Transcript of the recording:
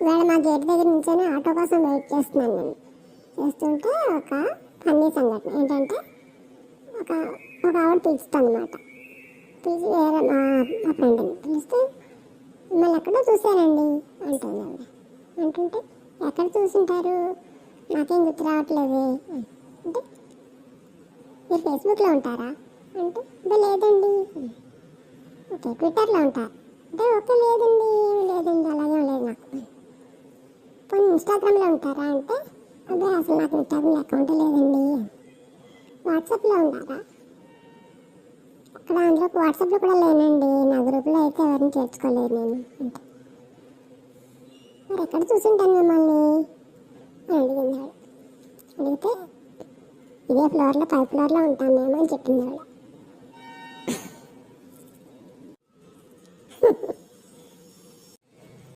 ఇవాళ మా గేట్ దగ్గర నుంచొని ఆటో కోసం వెయిట్ చేస్తున్నాను నేను. చేస్తుంటే ఒక ఫన్నీ సంఘటన ఏంటంటే ఒక ఒక ఆవిడ పిలుస్తుంది అనమాట. పిలిచి వేరే మా ఫ్రెండ్ని పిలిస్తే మిమ్మల్ని ఎక్కడో చూశానండి అంటుంది ఆవిడ. అంటుంటే ఎక్కడ చూసుంటారు, నాకేం గుర్తు రావట్లేదు అంటే, మీరు ఫేస్బుక్లో ఉంటారా అంటే, లేదండి. ఓకే, ట్విట్టర్లో ఉంటారు అంటే, ఓకే లేదండి అలాగే లేదు నాకు. పోనీ ఇన్స్టాగ్రామ్లో ఉంటారా అంటే, అదే అసలు నాకు ఇన్స్టాగ్రామ్ అకౌంట్ లేదండి. వాట్సాప్లో ఉంటారా, అక్కడ అందులో వాట్సాప్లో కూడా లేనండి, నా గ్రూప్లో అయితే ఎవరిని చేర్చుకోలేదు నేను అంటే, మరి ఎక్కడ చూసుంటాను మిమ్మల్ని అని అడిగింది ఆవిడ. అడిగితే ఇదే ఫ్లోర్లో 5th ఫ్లోర్లో ఉంటాను మేము అని చెప్పింది ఆవిడ.